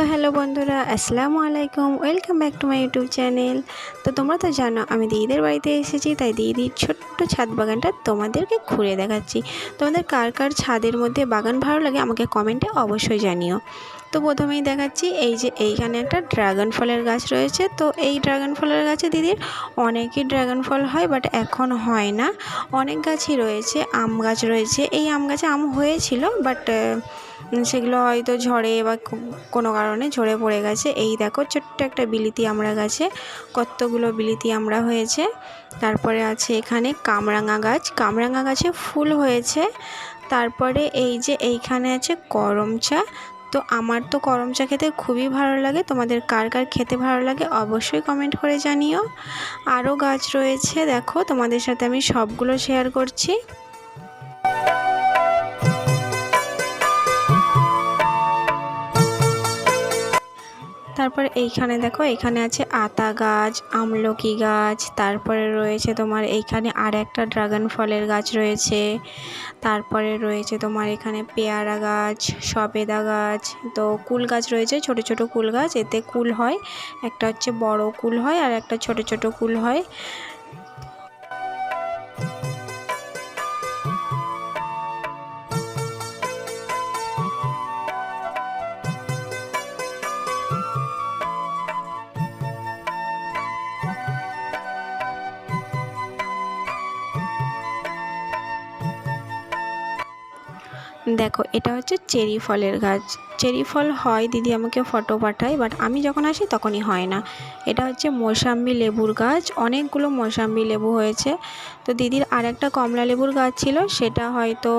তো হ্যালো বন্ধুরা, আসসালামু আলাইকুম। Welcome back to my YouTube channel. তো তোমরা তো জানো আমি দিদিদের বাড়িতে এসেছি, তাই দিদির ছোট্ট ছাদ বাগানটা তোমাদেরকে ঘুরে দেখাচ্ছি। তোমাদের কার কার ছাদের মধ্যে বাগান ভালো লাগে আমাকে কমেন্টে অবশ্যই জানিও। তো প্রথমেই দেখাচ্ছি, এই যে এইখানে একটা ড্রাগন ফলের গাছ রয়েছে। তো এই ড্রাগন ফলের গাছে দিদির অনেকই ড্রাগন ফল হয়, বাট এখন হয় না। অনেক গাছই রয়েছে, আম গাছ রয়েছে। এই আম গাছে আম হয়েছিল, বাট সেগুলো হয়তো ঝড়ে বা কোনো কারণে ঝরে পড়ে গেছে। এই দেখো ছোট্ট একটা বিলিতি আমড়া গাছে কতগুলো বিলিতি আমড়া হয়েছে। তারপরে আছে এখানে কামরাঙা গাছ, কামরাঙা গাছে ফুল হয়েছে। তারপরে এই যে এইখানে আছে করম চা। তো আমার তো করম চা খেতে খুবই ভালো লাগে, তোমাদের কার কার খেতে ভালো লাগে অবশ্যই কমেন্ট করে জানিও। আরও গাছ রয়েছে, দেখো তোমাদের সাথে আমি সবগুলো শেয়ার করছি। তারপর এইখানে দেখো, এখানে আছে আতা গাছ, আমলকি গাছ, তারপরে রয়েছে তোমার এইখানে আর একটা ড্রাগন ফলের গাছ রয়েছে। তারপরে রয়েছে তোমার এখানে পেয়ারা গাছ, সবেদা গাছ, তো কুল গাছ রয়েছে, ছোট ছোট কুল গাছ। এতে কুল হয়, একটা হচ্ছে বড় কুল হয় আর একটা ছোট ছোট কুল হয়। দেখো এটা হচ্ছে চেরি ফলের গাছ। চেরি ফল হয়, দিদি আমাকে ফটো পাঠায়, বাট আমি যখন আসি তখনই হয় না। এটা হচ্ছে মৌসাম্বি লেবুর গাছ, অনেকগুলো মৌসাম্বি লেবু হয়েছে। তো দিদির আর একটা কমলা লেবুর গাছ ছিল, সেটা হয়তো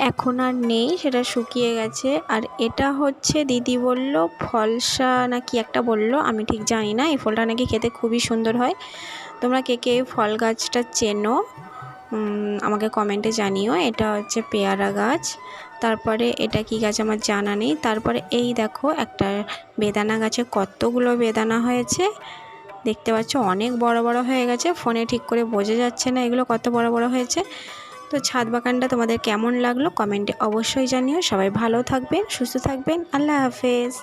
এখন আর নেই, সেটা শুকিয়ে গেছে। আর এটা হচ্ছে দিদি বলল ফলসা না কি একটা বলল, আমি ঠিক জানি না। এই ফলটা নাকি খেতে খুবই সুন্দর হয়। তোমরা কে কে ফল গাছটা চেনো আমাকে কমেন্টে জানিও। এটা হচ্ছে পেয়ারা গাছ। তারপরে এটা কি গাছ আমার জানা নেই। তারপরে এই দেখো একটা বেদানা গাছে কতগুলো বেদানা হয়েছে, দেখতে পাচ্ছ অনেক বড় বড় হয়ে গেছে। ফোনে ঠিক করে বোঝা যাচ্ছে না এগুলো কত বড় বড় হয়েছে। তো ছাদ বাগানটা তোমাদের কেমন লাগলো কমেন্টে অবশ্যই জানিও। সবাই ভালো থাকবেন, সুস্থ থাকবেন। আল্লাহ হাফেজ।